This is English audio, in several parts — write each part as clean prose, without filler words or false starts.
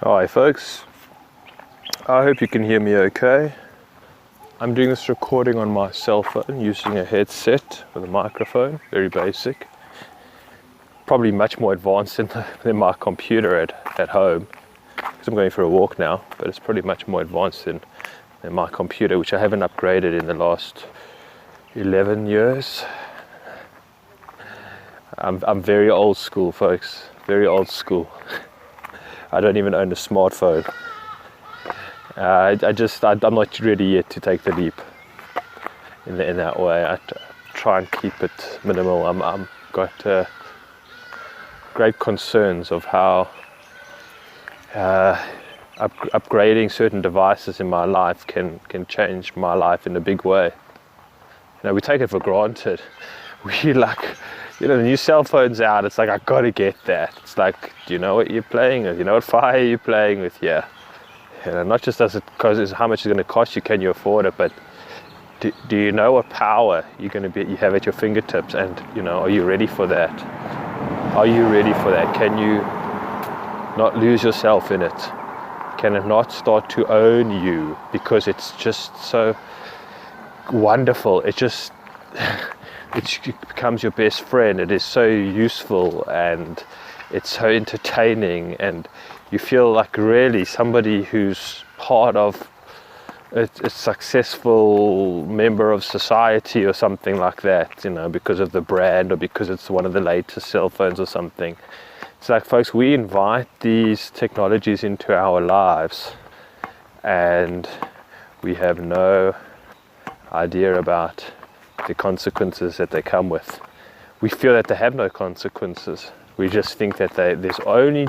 Hi folks, I hope you can hear me okay. I'm doing this recording on my cell phone using a headset with a microphone, very basic. Probably much more advanced than my computer at home, because I'm going for a walk now, but it's probably much more advanced than my computer, which I haven't upgraded in the last 11 years. I'm very old school, folks, very old school. I don't even own a smartphone. I'm not ready yet to take the leap in that way. I try and keep it minimal. I'm got great concerns of how upgrading certain devices in my life can change my life in a big way. You know, we take it for granted. We the new cell phone's out. It's like, I gotta get that. It's like, do you know what you're playing with? You know what fire you're playing with? Yeah. You know, not just does it cost, how much it's going to cost you, can you afford it, but do you know what power you have at your fingertips, and are you ready for that? Are you ready for that? Can you not lose yourself in it? Can it not start to own you because it's just so wonderful? It becomes your best friend. It is so useful and it's so entertaining, and you feel like really somebody who's part of a successful member of society or something like that, because of the brand or because it's one of the latest cell phones or something. It's like, folks, we invite these technologies into our lives and we have no idea about the consequences that they come with. We feel that they have no consequences. We just think that there's only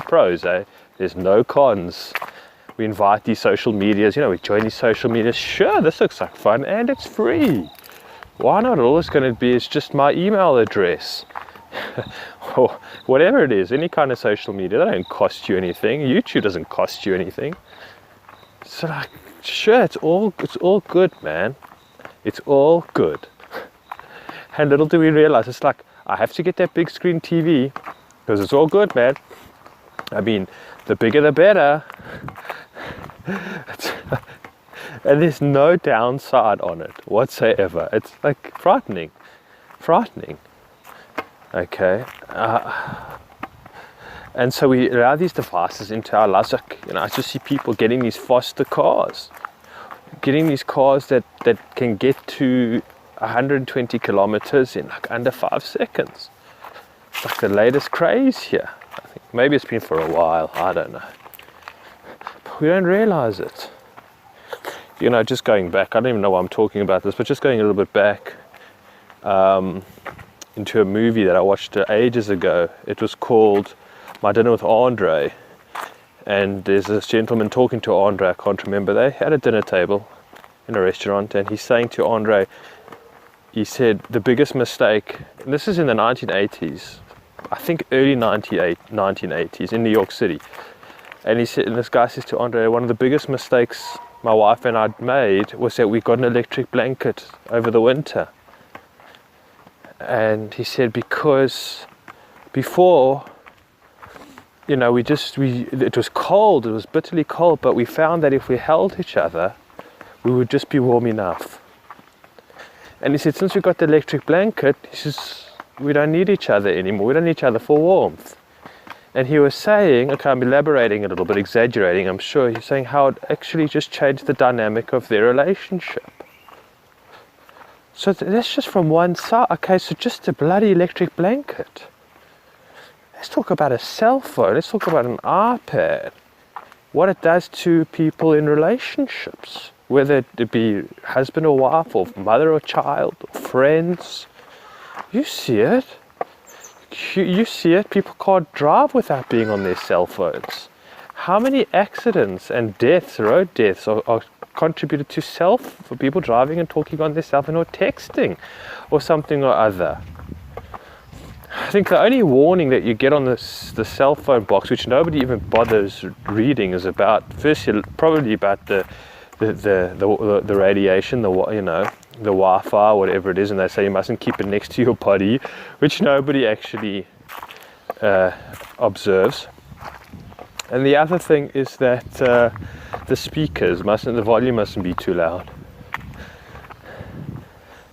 pros, there's no cons. We invite these social medias, we join these social medias. Sure, this looks like fun and it's free. Why not? All it's going to be is just my email address. Or whatever it is, any kind of social media, they don't cost you anything. YouTube doesn't cost you anything. So sure, it's all good, man. It's all good. And little do we realize, it's like, I have to get that big screen TV because it's all good, man. I mean, the bigger the better. And there's no downside on it whatsoever. It's like frightening. Okay. And so we allow these devices into our lives. I just see people getting these faster cars. Getting these cars that can get to 120 kilometers in under 5 seconds. It's like the latest craze here. I think maybe it's been for a while, I don't know. But we don't realize it. Just going back, I don't even know why I'm talking about this, but just going a little bit back into a movie that I watched ages ago. It was called My Dinner with Andre. And there's this gentleman talking to Andre, I can't remember. They had a dinner table in a restaurant, and he's saying to Andre, he said, the biggest mistake, and this is in the 1980s, I think early 1980s in New York City. And he said, and this guy says to Andre, one of the biggest mistakes my wife and I made was that we got an electric blanket over the winter. And he said, because before, it was cold, it was bitterly cold, but we found that if we held each other, we would just be warm enough. And he said, since we got the electric blanket, he says, we don't need each other anymore. We don't need each other for warmth. And he was saying, okay, I'm elaborating a little bit, exaggerating, I'm sure. He's saying how it actually just changed the dynamic of their relationship. So that's just from one side. Okay, so just a bloody electric blanket. Let's talk about a cell phone. Let's talk about an iPad. What it does to people in relationships, whether it be husband or wife, or mother or child, or friends. You see it. You see it. People can't drive without being on their cell phones. How many accidents and deaths, road deaths, are contributed to for people driving and talking on their cell phone or texting or something or other? I think the only warning that you get on the cell phone box, which nobody even bothers reading, is about, firstly, probably about the radiation, the Wi-Fi, whatever it is, and they say you mustn't keep it next to your body, which nobody actually observes. And the other thing is that the speakers the volume mustn't be too loud.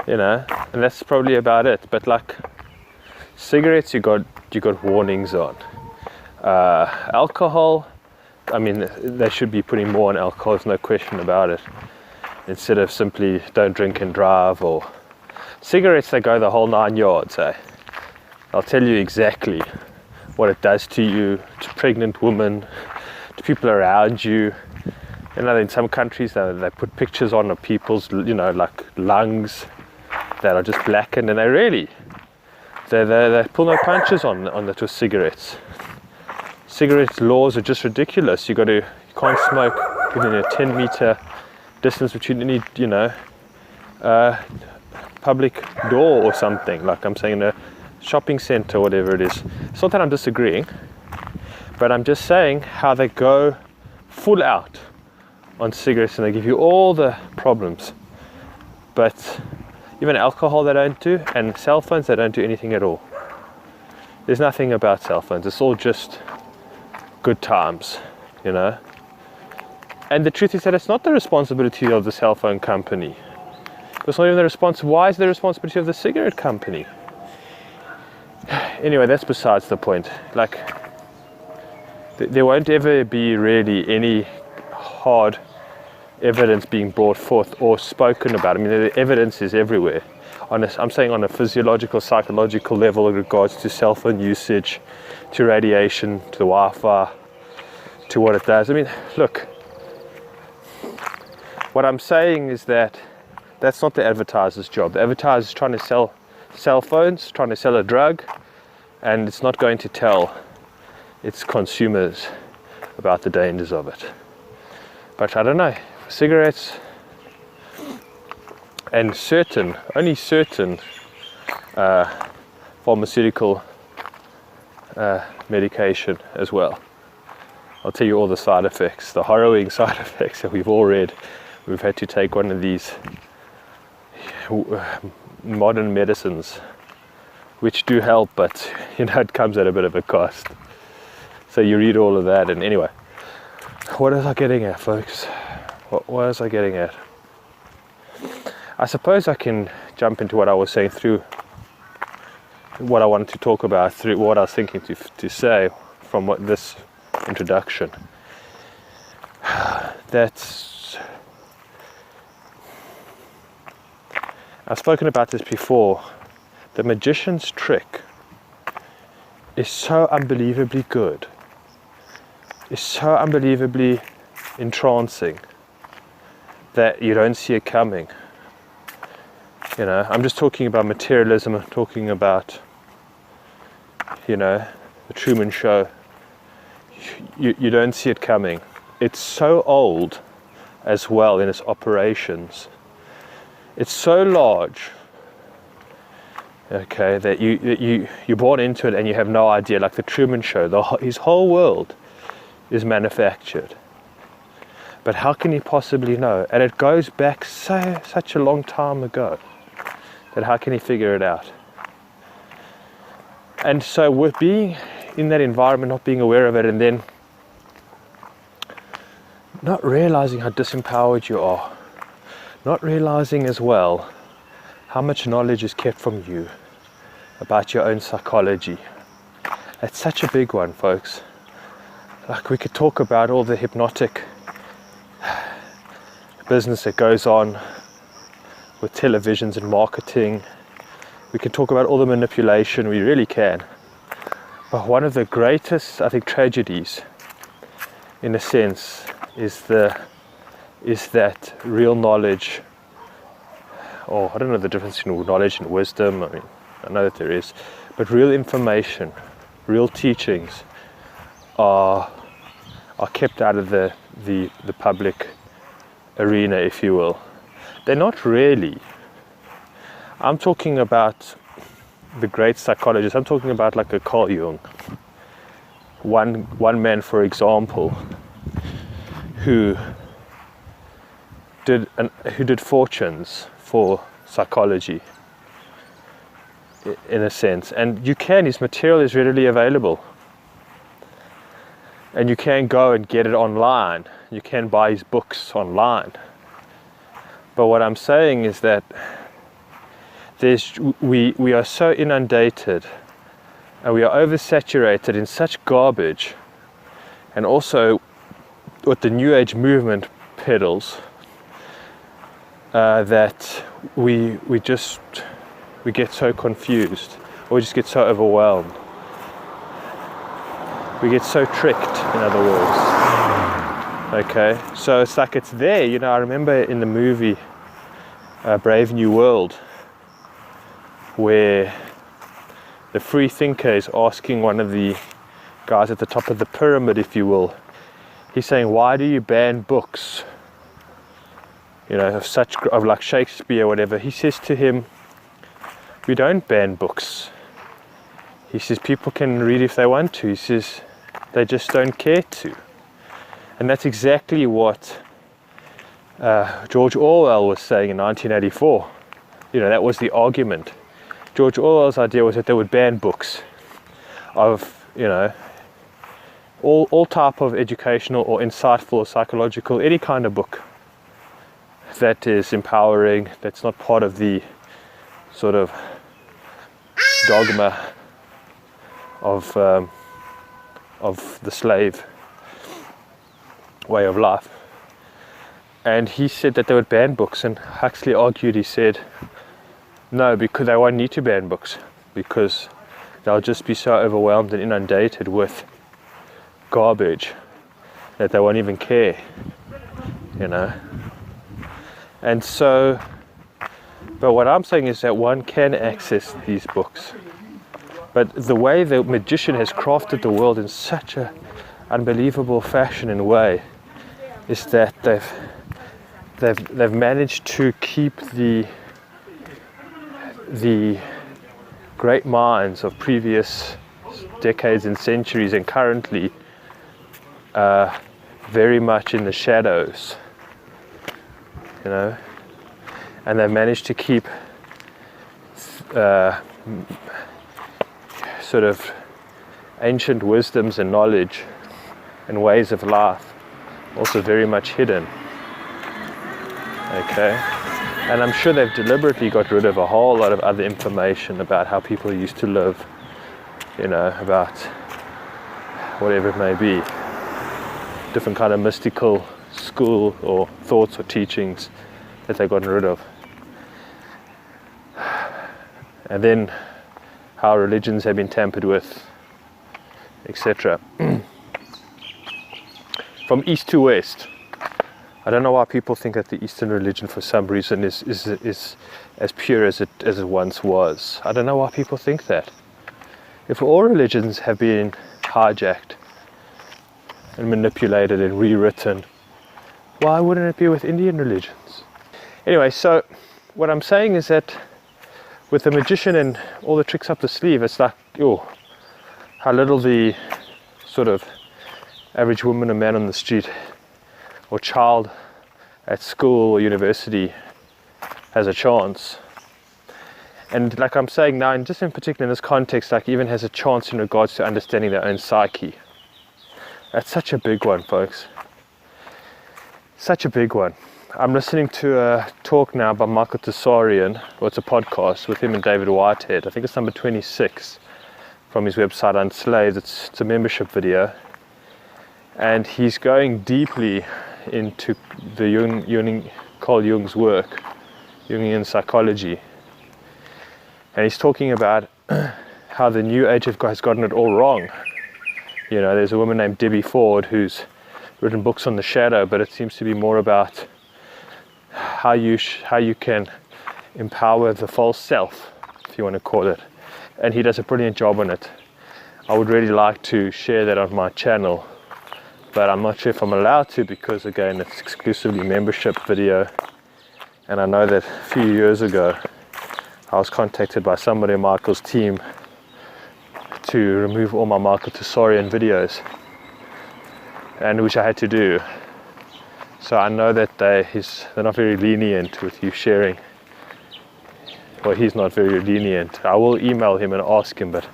You know, and that's probably about it. But like cigarettes, you got warnings on. Alcohol, I mean, they should be putting more on alcohol. There's no question about it. Instead of simply don't drink and drive, or cigarettes, they go the whole 9 yards. I'll tell you exactly what it does to you, to pregnant women, to people around you. You know, in some countries they put pictures on of people's, you know, like lungs that are just blackened, and they pull no punches on that with cigarettes. Cigarette laws are just ridiculous. You can't smoke within a 10-meter distance between any, you know, public door or something. Like I'm saying, in a shopping center, whatever it is. It's not that I'm disagreeing, but I'm just saying how they go full out on cigarettes and they give you all the problems. But even alcohol they don't do, and cell phones they don't do anything at all. There's nothing about cell phones. It's all just good times, you know. And the truth is that it's not the responsibility of the cell phone company. It's not even the responsibility. Why is the responsibility of the cigarette company? Anyway, that's besides the point. Like, there won't ever be really any hard evidence being brought forth or spoken about. I mean, the evidence is everywhere. I'm saying on a physiological, psychological level in regards to cell phone usage, to radiation, to the Wi-Fi, to what it does. I mean, look, what I'm saying is that that's not the advertiser's job. The advertiser is trying to sell cell phones, trying to sell a drug, and it's not going to tell its consumers about the dangers of it. But I don't know, cigarettes and only certain pharmaceutical medication as well. I'll tell you all the side effects, the harrowing side effects that we've all read. We've had to take one of these modern medicines, which do help, but you know, it comes at a bit of a cost. So you read all of that, and anyway, what was I getting at, folks? What was I getting at? I suppose I can jump into what I was saying through what I wanted to talk about, through what I was thinking to say from this introduction. I've spoken about this before. The magician's trick is so unbelievably good. It's so unbelievably entrancing that you don't see it coming. You know, I'm just talking about materialism. I'm talking about, you know, the Truman Show. You don't see it coming. It's so old as well in its operations. It's so large, okay, that you're born into it and you have no idea. Like the Truman Show, his whole world is manufactured. But how can he possibly know? And it goes back such a long time ago that how can he figure it out? And so with being in that environment, not being aware of it, and then not realizing how disempowered you are, not realizing as well how much knowledge is kept from you about your own psychology. It's such a big one, folks. Like, we could talk about all the hypnotic business that goes on with televisions and marketing. We can talk about all the manipulation, we really can. But one of the greatest, I think, tragedies, in a sense, is that real knowledge, or I don't know the difference between knowledge and wisdom. I mean, I know that there is, but real information, real teachings are kept out of the public arena, if you will. They're not really. I'm talking about the great psychologists. I'm talking about like a Carl Jung, one man, for example, who did fortunes for psychology, in a sense. And his material is readily available. And you can go and get it online. You can buy his books online. But what I'm saying is that we are so inundated and we are oversaturated in such garbage, and also what the New Age movement peddles, that we get so confused, or we just get so overwhelmed. We get so tricked, in other words. Okay, so it's like it's there. You know, I remember in the movie Brave New World, where the free thinker is asking one of the guys at the top of the pyramid, if you will. He's saying, why do you ban books? You know, of like Shakespeare or whatever. He says to him, we don't ban books. He says people can read if they want to. He says they just don't care to. And that's exactly what George Orwell was saying in 1984. You know, that was the argument. George Orwell's idea was that they would ban books of, you know, all type of educational or insightful or psychological, any kind of book that is empowering, that's not part of the sort of dogma of the slave way of life. And he said that they would ban books, and Huxley argued, he said, no, because they won't need to ban books, because they'll just be so overwhelmed and inundated with garbage that they won't even care, you know. And so, but what I'm saying is that one can access these books, but the way the magician has crafted the world in such a unbelievable fashion and way is that they've managed to keep the great minds of previous decades and centuries and currently very much in the shadows, you know, and they've managed to keep sort of ancient wisdoms and knowledge and ways of life also very much hidden. Okay, and I'm sure they've deliberately got rid of a whole lot of other information about how people used to live, you know, about whatever it may be, different kind of mystical school or thoughts or teachings that they've gotten rid of. And then how religions have been tampered with, etc. From east to west. I don't know why people think that the Eastern religion for some reason is as pure as it once was. I don't know why people think that. If all religions have been hijacked and manipulated and rewritten, why wouldn't it be with Indian religions? Anyway, so what I'm saying is that with the magician and all the tricks up the sleeve, it's like, oh, how little the sort of average woman or man on the street or child at school or university has a chance. And like I'm saying now, and just in particular in this context, like even has a chance in regards to understanding their own psyche. That's such a big one, folks. Such a big one. I'm listening to a talk now by Michael Tsarian, or it's a podcast with him and David Whitehead. I think it's number 26 from his website Unslaved. It's a membership video. And he's going deeply into the Carl Jung's work, Jungian psychology. And he's talking about how the New Age has gotten it all wrong. You know, there's a woman named Debbie Ford who's written books on the shadow, but it seems to be more about how you can empower the false self, if you want to call it. And he does a brilliant job on it. I would really like to share that on my channel, but I'm not sure if I'm allowed to, because again, it's exclusively membership video. And I know that a few years ago I was contacted by somebody in Michael's team to remove all my Michael Tsarian videos, and which I had to do. So I know that they're not very lenient with you sharing. Well, he's not very lenient. I will email him and ask him, but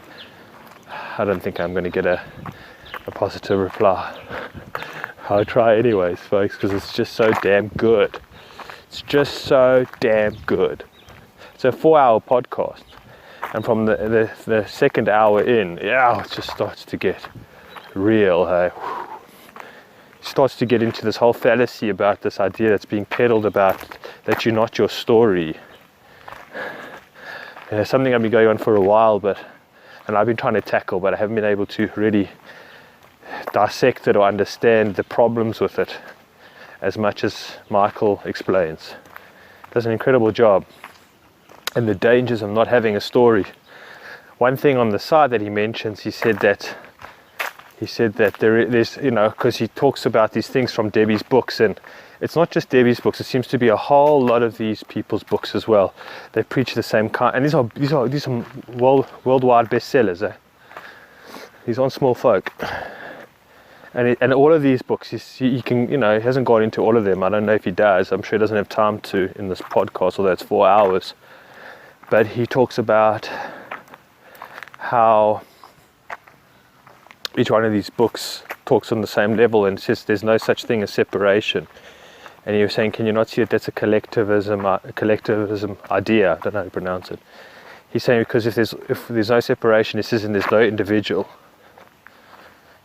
I don't think I'm going to get a a positive reply. I'll try anyways, folks, because it's just so damn good. It's just so damn good. It's a 4-hour podcast, and from the second hour in, yeah, it just starts to get real. Hey? It starts to get into this whole fallacy about this idea that's being peddled about that you're not your story. And it's something I've been going on for a while, and I've been trying to tackle, but I haven't been able to really dissect it or understand the problems with it as much as Michael explains. Does an incredible job. And the dangers of not having a story. One thing on the side that he mentions, he said that there's, because he talks about these things from Debbie's books, and it's not just Debbie's books, it seems to be a whole lot of these people's books as well. They preach the same kind, and these are worldwide bestsellers. These aren't small folk. And all of these books, he can, he hasn't gone into all of them. I don't know if he does. I'm sure he doesn't have time to in this podcast, although it's 4 hours. But he talks about how each one of these books talks on the same level, and says there's no such thing as separation. And he was saying, can you not see that that's a collectivism idea? I don't know how to pronounce it. He's saying because if there's no separation, he says, and there's no individual.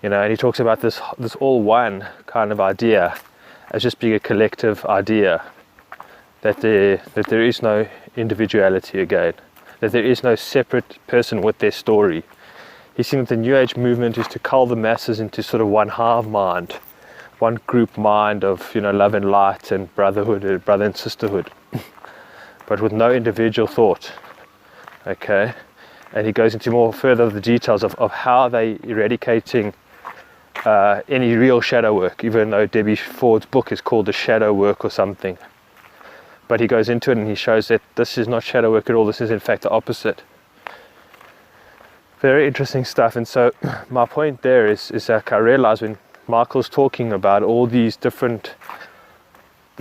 And he talks about this all one kind of idea as just being a collective idea, that there is no individuality again, that there is no separate person with their story. He's seen that the New Age movement is to cull the masses into sort of one hive mind, one group mind of love and light and brotherhood, brother and sisterhood, but with no individual thought. Okay, and he goes into more further the details of how they eradicating any real shadow work, even though Debbie Ford's book is called The Shadow Work or something. But he goes into it and he shows that this is not shadow work at all, this is in fact the opposite. Very interesting stuff. And so my point there is that I realize when Michael's talking about all these different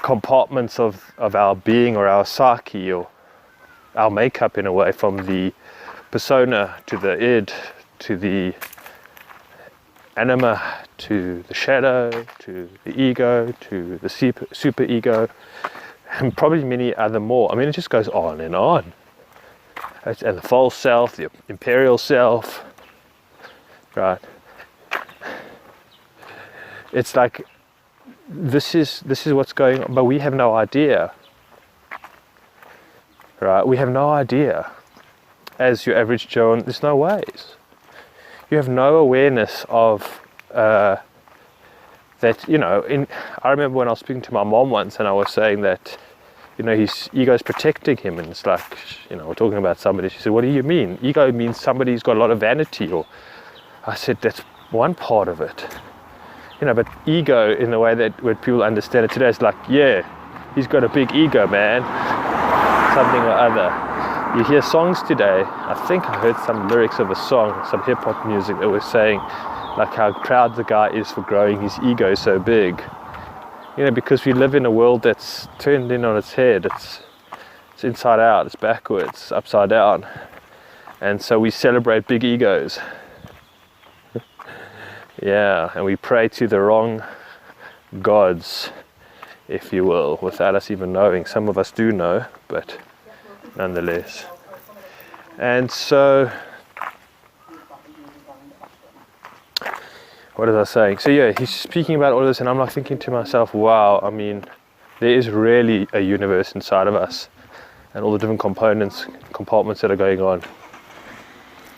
compartments of our being or our psyche or our makeup in a way, from the persona to the id to the anima to the shadow to the ego to the super ego, and probably many other more. I mean, it just goes on and on. And the false self, the imperial self, right? It's like this is what's going on, but we have no idea, right? We have no idea. As your average Joe, there's no ways. You have no awareness of that. I remember when I was speaking to my mom once, and I was saying that, his ego is protecting him, and it's like, we're talking about somebody. She said, "What do you mean? Ego means somebody's got a lot of vanity." Or I said, "That's one part of it." But ego, in the way that when people understand it today, is like, yeah, he's got a big ego, man. Something or other. You hear songs today, I think I heard some lyrics of a song, some hip hop music that was saying like how proud the guy is for growing his ego so big. Because we live in a world that's turned in on its head. It's inside out, it's backwards, upside down. And so we celebrate big egos. Yeah, and we pray to the wrong gods, if you will, without us even knowing. Some of us do know, but nonetheless. And so, what was I saying? So yeah, he's speaking about all this, and I'm like thinking to myself, wow, I mean, there is really a universe inside of us, and all the different compartments that are going on.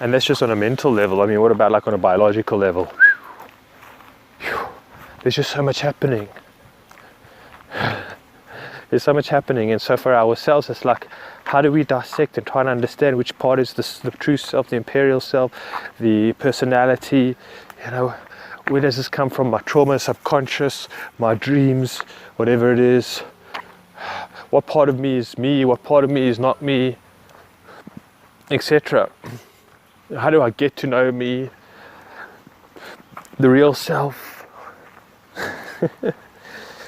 And that's just on a mental level. I mean, what about like on a biological level? There's just so much happening. There's so much happening, and so for ourselves, it's like, how do we dissect and try and understand which part is the true self, the imperial self, the personality? Where does this come from? My trauma, subconscious, my dreams, whatever it is. What part of me is me? What part of me is not me? Etc. How do I get to know me? The real self.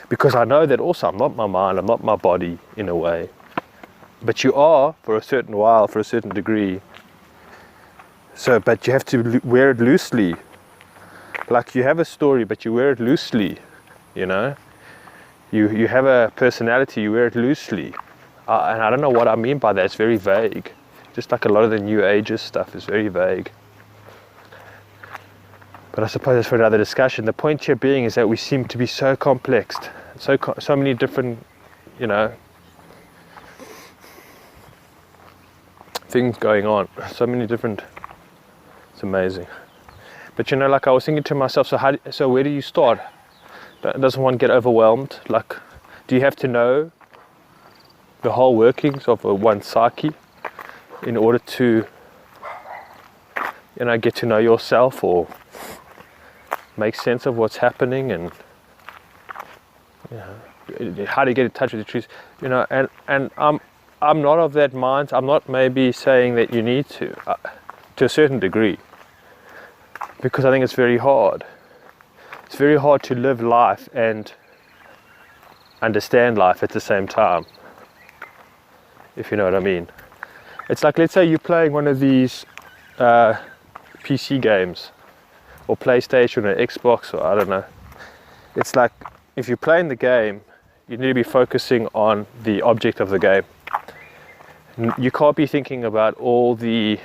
Because I know that also I'm not my mind, I'm not my body in a way. But you are for a certain while, for a certain degree. So, but you have to wear it loosely. like you have a story, but you wear it loosely, you know. You have a personality, you wear it loosely. And I don't know what I mean by that. It's very vague. Just like a lot of the New Ages stuff is very vague. But I suppose that's for another discussion. The point here being is that we seem to be so complex, so many different, you know, things going on. So many different. It's amazing. But you know, like I was thinking to myself, so where do you start? Doesn't one get overwhelmed? Like, do you have to know the whole workings of one's psyche in order to, you know, get to know yourself or make sense of what's happening? And you know, how do you get in touch with the truth? You know, and I'm not of that mind. I'm not maybe saying that you need to a certain degree, because I think it's very hard. It's very hard to live life and understand life at the same time, if you know what I mean. It's like, let's say you're playing one of these PC games, or PlayStation or Xbox, or I don't know. It's like, if you're playing the game, you need to be focusing on the object of the game. You can't be thinking about all the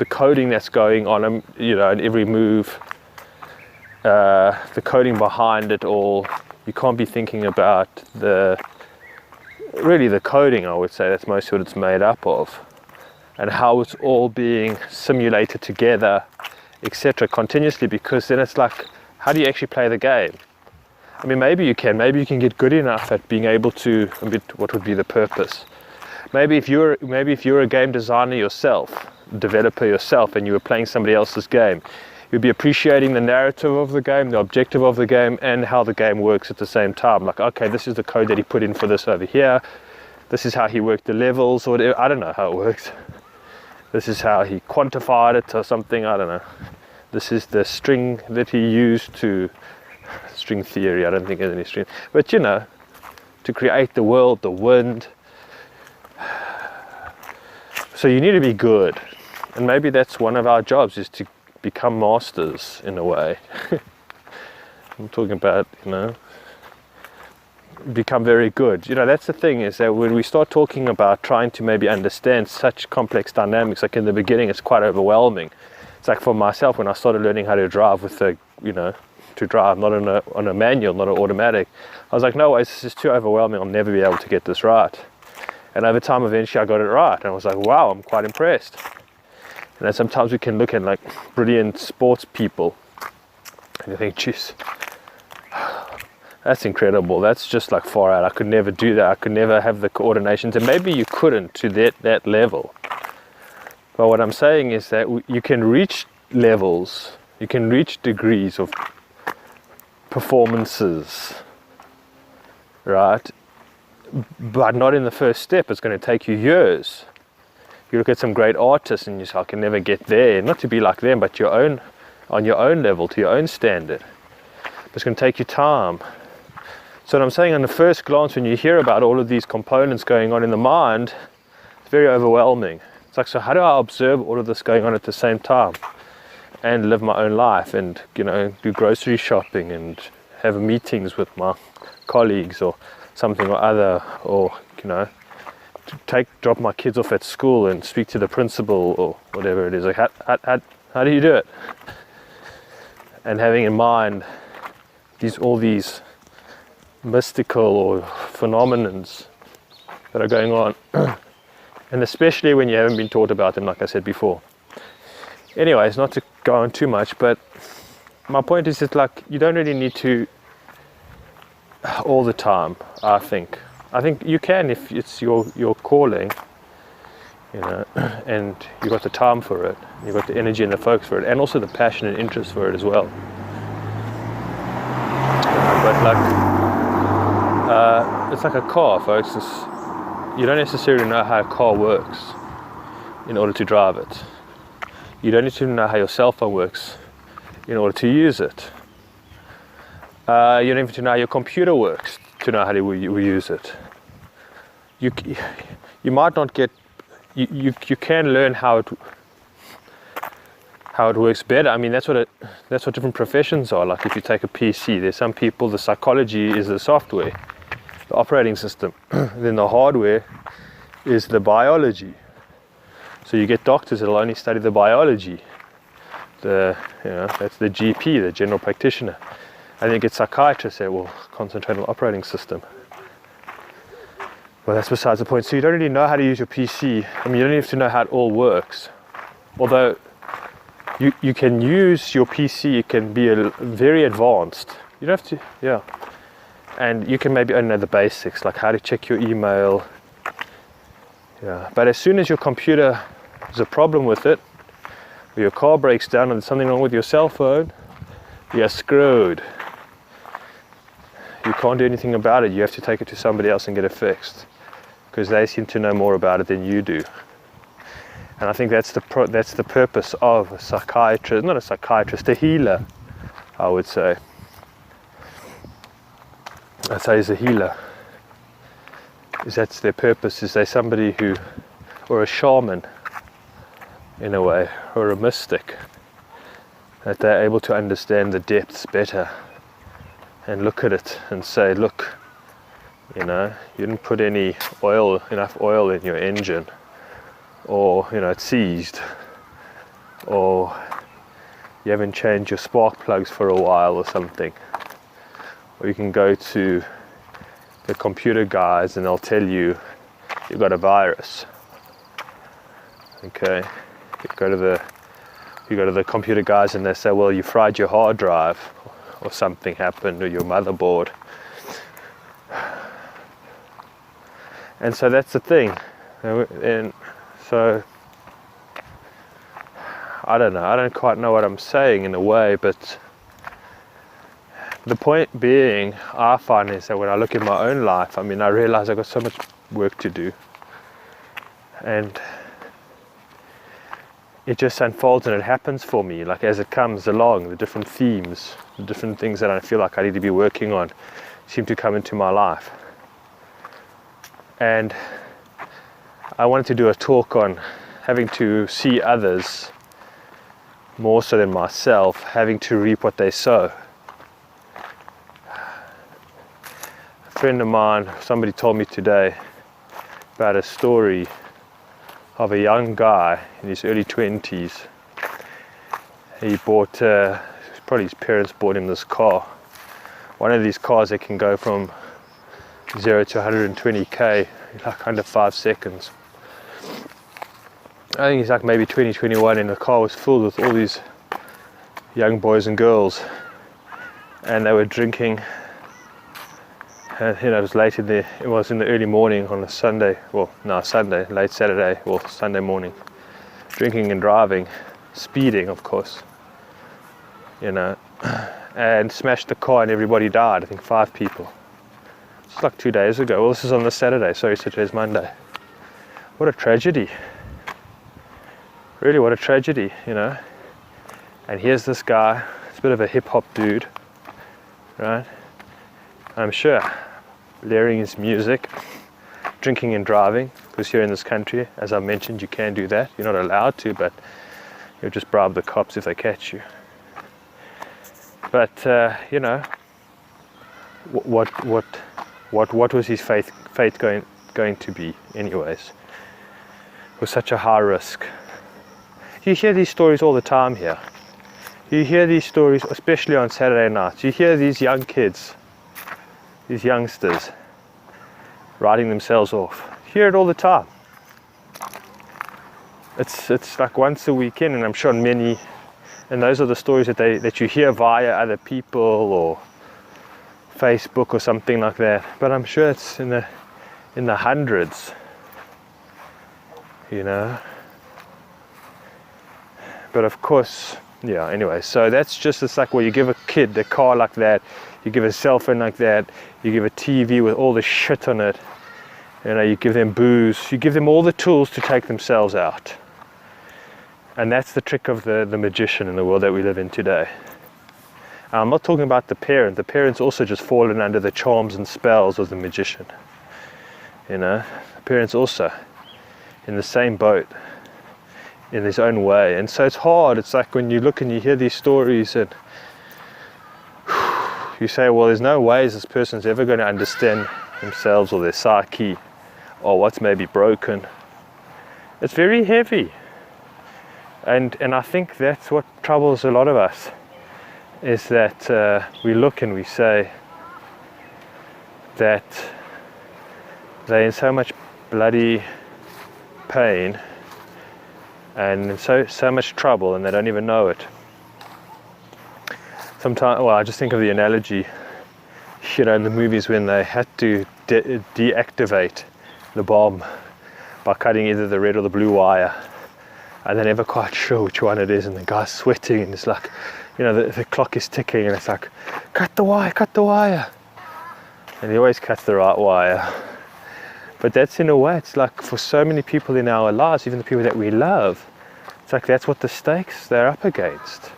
coding that's going on, you know, in every move, the coding behind it all. You can't be thinking about really the coding, I would say. That's mostly what it's made up of, and how it's all being simulated together, etc., continuously, because then it's like, how do you actually play the game? I mean, maybe you can get good enough at being able to, what would be the purpose? Maybe if you're a game designer yourself, developer yourself, and you were playing somebody else's game, you'd be appreciating the narrative of the game, the objective of the game, and how the game works at the same time. Like, okay, this is the code that he put in for this over here. This is how he worked the levels, or whatever. I don't know how it works. This is how he quantified it or something, I don't know. This is the string that he used to, string theory, I don't think there's any string. But you know, to create the world, the wind. So you need to be good. And maybe that's one of our jobs, is to become masters in a way. I'm talking about, you know, become very good. You know, that's the thing, is that when we start talking about trying to maybe understand such complex dynamics, like in the beginning it's quite overwhelming. It's like for myself, when I started learning how to drive with the, you know, to drive not on a manual, not an automatic, I was like, no way, this is too overwhelming, I'll never be able to get this right. And over time, eventually I got it right, and I was like, wow, I'm quite impressed. And then sometimes we can look at like brilliant sports people and you think, geez, that's incredible. That's just like far out. I could never do that. I could never have the coordinations. And maybe you couldn't to that level. But what I'm saying is that you can reach levels, you can reach degrees of performances, right? But not in the first step. It's going to take you years. You look at some great artists and you say, I can never get there. Not to be like them, but on your own level, to your own standard. But it's going to take you time. So what I'm saying, on the first glance, when you hear about all of these components going on in the mind, it's very overwhelming. It's like, so how do I observe all of this going on at the same time and live my own life and, you know, do grocery shopping and have meetings with my colleagues or something or other, or, you know, drop my kids off at school and speak to the principal or whatever it is. Like, how do you do it? And having in mind all these mystical or phenomenons that are going on, and especially when you haven't been taught about them, like I said before. Anyways, not to go on too much, but my point is that, like, you don't really need to all the time, I think you can if it's your calling, you know, and you've got the time for it, you've got the energy and the focus for it, and also the passion and interest for it as well. But like, it's like a car, folks. You don't necessarily know how a car works in order to drive it. You don't need to know how your cell phone works in order to use it. You don't even need to know how your computer works to know how to use it. You might not get, you can learn how how it works better. I mean, that's what different professions are. Like if you take a PC, there's some people, the psychology is the software, the operating system. Then the hardware is the biology. So you get doctors that'll only study the biology. That's the GP, the general practitioner. And then you get psychiatrists that will concentrate on the operating system. Well, that's besides the point. So you don't really know how to use your PC. I mean, you don't have to know how it all works. Although you can use your PC, it can be very advanced. You don't have to, yeah. And you can maybe only know the basics, like how to check your email. Yeah. But as soon as your computer, there's a problem with it, or your car breaks down or there's something wrong with your cell phone, you're screwed. You can't do anything about it. You have to take it to somebody else and get it fixed, because they seem to know more about it than you do. And I think that's the purpose of a psychiatrist, not a psychiatrist, a healer, I would say. I'd say he's a healer. That's their purpose, is they're somebody who, or a shaman in a way, or a mystic, that they're able to understand the depths better and look at it and say, look, you didn't put enough oil in your engine, or it's seized, or you haven't changed your spark plugs for a while or something. Or you can go to the computer guys and they'll tell you you've got a virus. Okay, you go to the computer guys and they say, well, you fried your hard drive, or something happened, or your motherboard. And so that's the thing. And so I don't know, I don't quite know what I'm saying in a way, but the point being, I find, is that when I look at my own life, I mean, I realize I've got so much work to do, and it just unfolds and it happens for me, like as it comes along. The different themes, the different things that I feel like I need to be working on seem to come into my life. And I wanted to do a talk on having to see others more so than myself, having to reap what they sow. A friend of mine, somebody told me today about a story of a young guy in his early 20s. He bought, probably his parents bought him this car. One of these cars that can go from 0 to 120k in like under 5 seconds. I think he's like maybe 20, 21, and the car was filled with all these young boys and girls, and they were drinking. And it was late in the early morning on a Sunday, Sunday, late Saturday, Sunday morning, drinking and driving, speeding, of course, and smashed the car and everybody died. I think 5 people. It's like 2 days ago. Well, this is on the Saturday, sorry, today's Monday. What a tragedy. Really, what a tragedy, And here's this guy, it's a bit of a hip-hop dude, right? I'm sure, layering his music, drinking and driving, because here in this country, as I mentioned, you can do that. You're not allowed to, but you'll just bribe the cops if they catch you. But what was his fate going to be, anyways? It was such a high risk. You hear these stories all the time here. You hear these stories, especially on Saturday nights. You hear these young kids, these youngsters, writing themselves off. You hear it all the time. It's like once a weekend, and I'm sure many, and those are the stories that you hear via other people or Facebook or something like that. But I'm sure it's in the hundreds, But of course, yeah, anyway, so that's just, it's like, well, you give a kid a car like that, you give a cell phone like that, you give a TV with all the shit on it, you give them booze, you give them all the tools to take themselves out. And that's the trick of the magician in the world that we live in today. I'm not talking about the parent. The parent's also just fallen under the charms and spells of the magician. The parent's also in the same boat. in his own way. And so it's hard. It's like when you look and you hear these stories and you say, well, there's no ways this person's ever going to understand themselves or their psyche or what's maybe broken. It's very heavy. And I think that's what troubles a lot of us, is that we look and we say that they're in so much bloody pain and in so much trouble, and they don't even know it. Sometimes, well, I just think of the analogy, in the movies when they had to deactivate the bomb by cutting either the red or the blue wire, and they're never quite sure which one it is, and the guy's sweating, and it's like, the clock is ticking, and it's like, cut the wire, and he always cuts the right wire. But that's, in a way, it's like for so many people in our lives, even the people that we love, it's like that's what the stakes they're up against.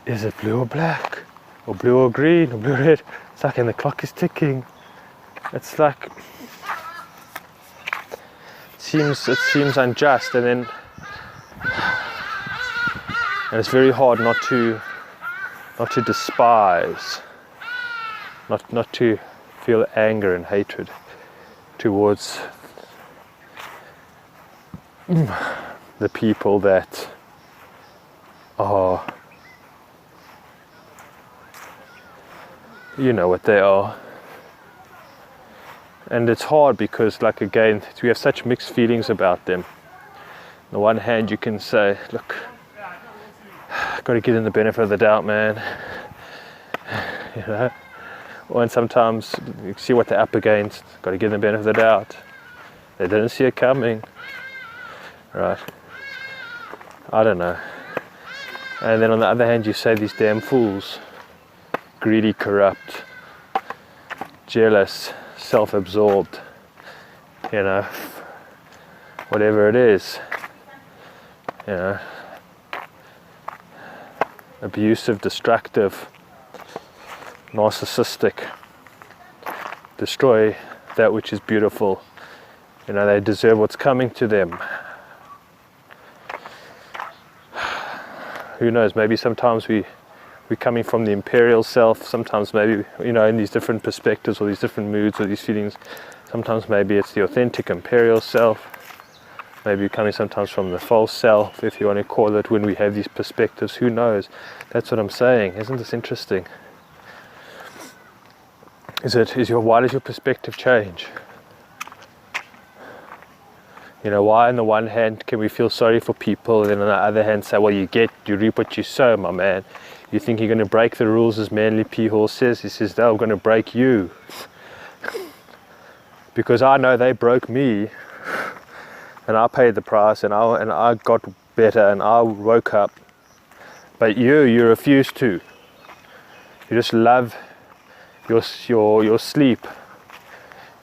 Is it blue or black, or blue or green, or blue or red? It's like, and the clock is ticking. It's like, it seems unjust, and it's very hard not to despise, not to feel anger and hatred towards the people that are, what they are. And it's hard because, like, again, we have such mixed feelings about them. On the one hand, you can say, look, got to give them the benefit of the doubt, man. And sometimes you see what they're up against, got to give them the benefit of the doubt. They didn't see it coming, right? I don't know. And then on the other hand, you say these damn fools, greedy, corrupt, jealous, self-absorbed, whatever it is, abusive, destructive, narcissistic, destroy that which is beautiful. They deserve what's coming to them. Who knows, maybe sometimes we're coming from the imperial self, sometimes maybe, in these different perspectives or these different moods or these feelings, sometimes maybe it's the authentic imperial self, maybe you're coming sometimes from the false self, if you want to call it, when we have these perspectives. Who knows? That's what I'm saying. Isn't this interesting? Why does your perspective change? Why on the one hand can we feel sorry for people, and then on the other hand say, well, you reap what you sow, my man. You think you're going to break the rules, as Manly P. Hall says. He says, no, I'm going to break you. Because I know they broke me, and I paid the price, and I got better, and I woke up. But you refuse to. You just love your sleep.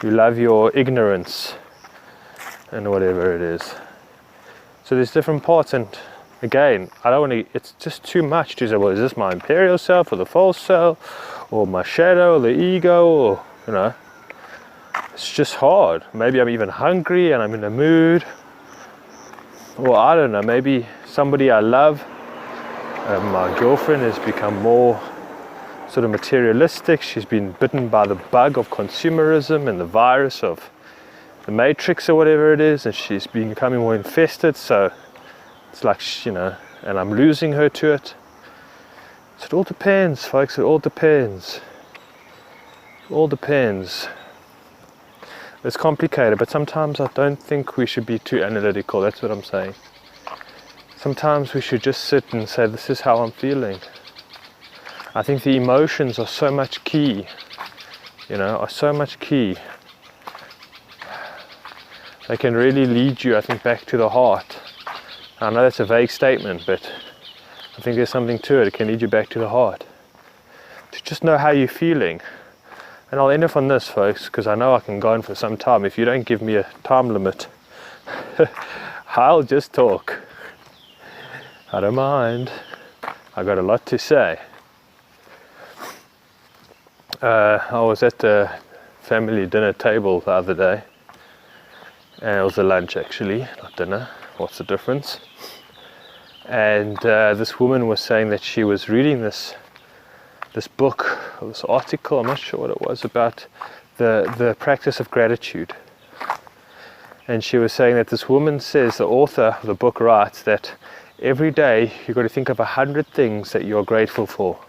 You love your ignorance, and whatever it is. So there's different parts, and again, I don't want to, it's just too much to say, well, is this my imperial self or the false self or my shadow or the ego, or it's just hard. Maybe I'm even hungry and I'm in a mood, or I don't know, maybe somebody I love, my girlfriend, has become more sort of materialistic. She's been bitten by the bug of consumerism and the virus of the matrix or whatever it is, and she's been becoming more infested, so it's like, and I'm losing her to it. So it all depends, folks, it all depends. It all depends. It's complicated, but sometimes I don't think we should be too analytical, that's what I'm saying. Sometimes we should just sit and say, this is how I'm feeling. I think the emotions are so much key, are so much key. They can really lead you, I think, back to the heart. I know that's a vague statement, but I think there's something to it. It can lead you back to the heart. To just know how you're feeling. And I'll end off on this, folks, because I know I can go on for some time. If you don't give me a time limit, I'll just talk. I don't mind. I got a lot to say. I was at the family dinner table the other day. And it was a lunch, actually, not dinner. What's the difference? And this woman was saying that she was reading this book, or this article, I'm not sure what it was, about the practice of gratitude. And she was saying that this woman says, the author of the book writes that every day you've got to think of 100 things that you're grateful for.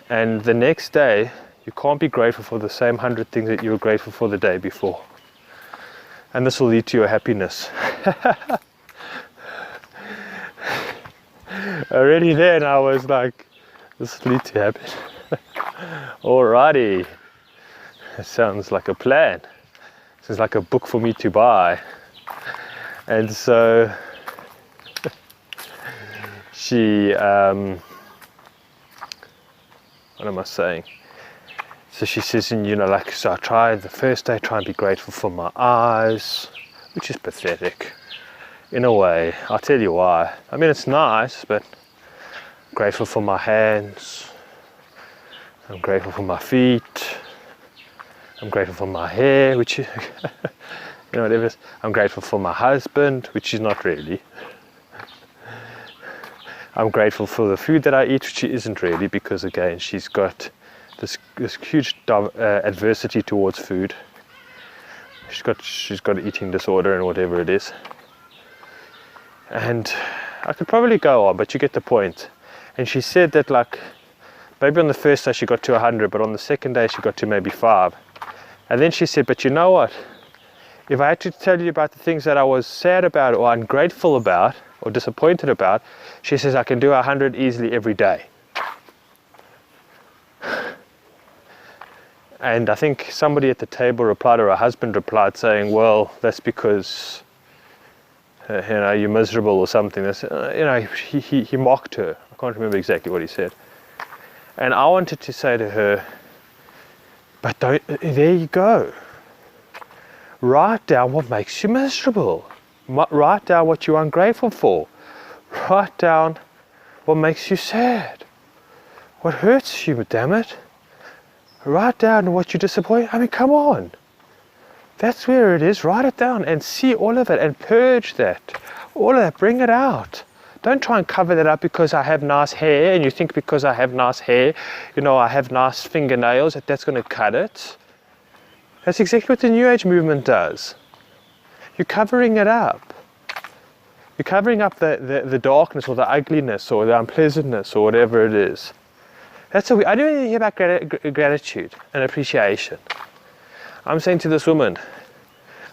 And the next day, you can't be grateful for the same 100 things that you were grateful for the day before. And this will lead to your happiness. Already then I was like, this will lead to happiness. Alrighty. It sounds like a plan. Sounds like a book for me to buy. And so she, what am I saying? So she says, and like, so I tried the first day, try and be grateful for my eyes, which is pathetic in a way. I'll tell you why. I mean, it's nice, but I'm grateful for my hands, I'm grateful for my feet, I'm grateful for my hair, which is, whatever. I'm grateful for my husband, which is not really. I'm grateful for the food that I eat, which she isn't really, because again, she's got this huge adversity towards food. She's got an eating disorder and whatever it is. And I could probably go on, but you get the point. And she said that, like, maybe on the first day she got to 100, but on the second day she got to maybe 5. And then she said, but you know what? If I had to tell you about the things that I was sad about or ungrateful about or disappointed about, she says I can do 100 easily every day. And I think somebody at the table replied, or her husband replied, saying, well, that's because you're miserable or something. That's, he mocked her. I can't remember exactly what he said. And I wanted to say to her, but there you go. Write down what makes you miserable. Write down what you're ungrateful for. Write down what makes you sad. What hurts you, damn it. Write down what you're disappointed. I mean, come on. That's where it is. Write it down and see all of it and purge that. All of that, bring it out. Don't try and cover that up because I have nice hair and you think because I have nice hair, I have nice fingernails, that's going to cut it. That's exactly what the New Age movement does. You're covering it up. You're covering up the darkness or the ugliness or the unpleasantness or whatever it is. That's what I don't even hear about gratitude and appreciation. I'm saying to this woman,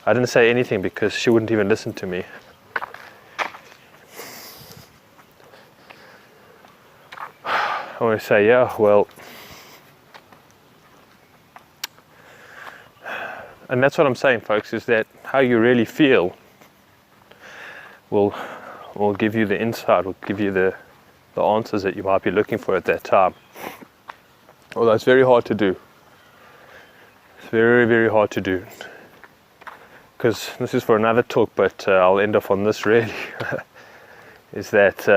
I didn't say anything because she wouldn't even listen to me. I want to say, yeah, well, and that's what I'm saying, folks, is that how you really feel will give you the insight, will give you the answers that you might be looking for at that time. Although it's very hard to do. It's very, very hard to do. Because this is for another talk, but I'll end off on this really. Is that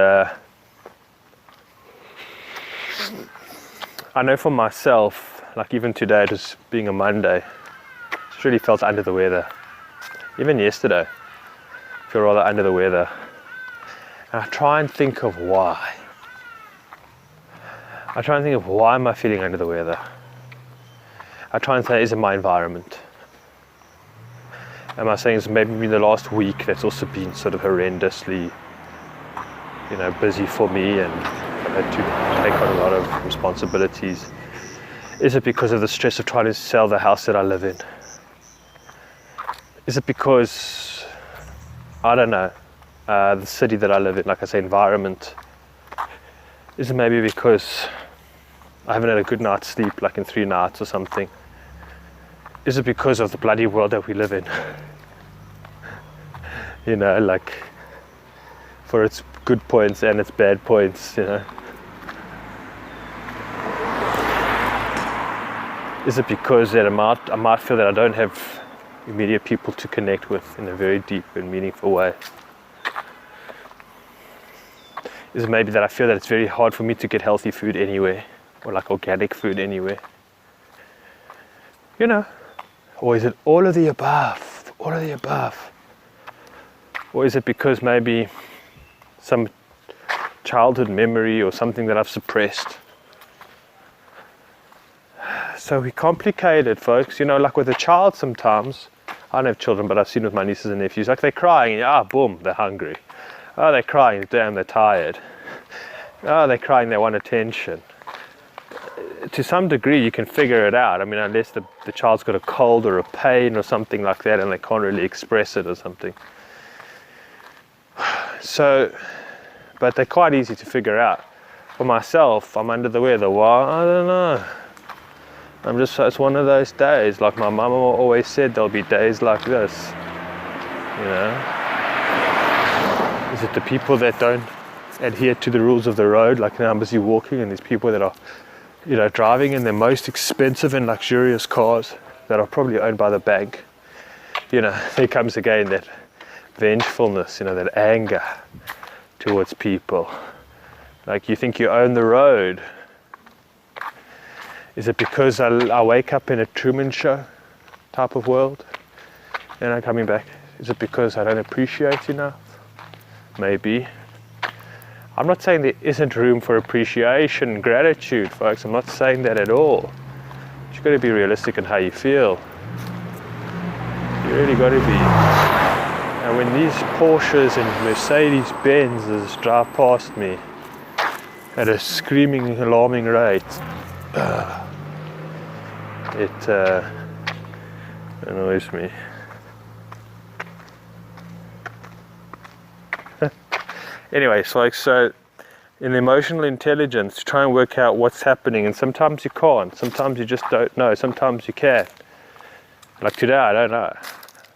I know for myself, like even today, just being a Monday, I just really felt under the weather. Even yesterday, I feel rather under the weather. And I try and think of why. I try and think of why am I feeling under the weather. I try and say, is it my environment? Am I saying it's maybe the last week that's also been sort of horrendously, busy for me and I've had to take on a lot of responsibilities? Is it because of the stress of trying to sell the house that I live in? Is it because, I don't know, the city that I live in, like I say, environment? Is it maybe because I haven't had a good night's sleep, like in 3 nights or something? Is it because of the bloody world that we live in? Like, for its good points and its bad points, Is it because that I might feel that I don't have immediate people to connect with in a very deep and meaningful way? Is it maybe that I feel that it's very hard for me to get healthy food anywhere, or like organic food anywhere? Or is it all of the above? All of the above? Or is it because maybe some childhood memory or something that I've suppressed. So we complicate it, folks. You know, like with a child sometimes, I don't have children, but I've seen with my nieces and nephews, like they're crying, and boom, they're hungry. Oh, they're crying, damn, they're tired. Oh, they're crying, they want attention. To some degree, you can figure it out. I mean, unless the child's got a cold or a pain or something like that, and they can't really express it or something. So, but they're quite easy to figure out. For myself, I'm under the weather. Well, I don't know. It's one of those days. Like my mama always said, there'll be days like this. You know? Is it the people that don't adhere to the rules of the road? Like now I'm busy walking and there's people that are, you know, driving in their most expensive and luxurious cars that are probably owned by the bank. You know, there comes again that vengefulness, you know, that anger towards people. Like you think you own the road. Is it because I wake up in a Truman Show type of world and I'm coming back? Is it because I don't appreciate enough? Maybe. I'm not saying there isn't room for appreciation and gratitude, folks. I'm not saying that at all. But you've got to be realistic in how you feel. You really got to be. And when these Porsches and Mercedes Benzes drive past me at a screaming, alarming rate, it annoys me. Anyway, so in emotional intelligence, try and work out what's happening, and sometimes you can't, sometimes you just don't know, sometimes you can. Like today, I don't know.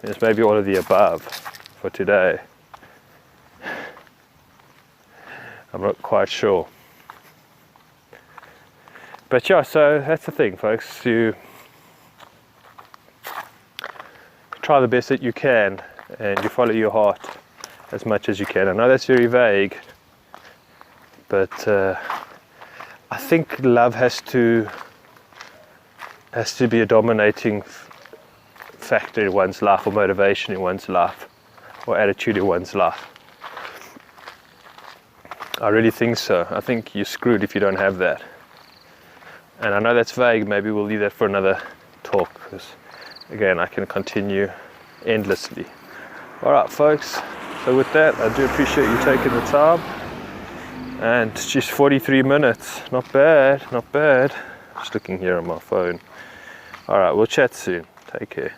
It's maybe all of the above for today. I'm not quite sure. But yeah, so that's the thing, folks. You try the best that you can, and you follow your heart as much as you can. I know that's very vague, but I think love has to be a dominating factor in one's life, or motivation in one's life, or attitude in one's life. I really think so. I think you're screwed if you don't have that. And I know that's vague. Maybe we'll leave that for another talk, because again, I can continue endlessly. All right, folks. So with that, I do appreciate you taking the time. And it's just 43 minutes. Not bad, not bad. Just looking here on my phone. All right, we'll chat soon. Take care.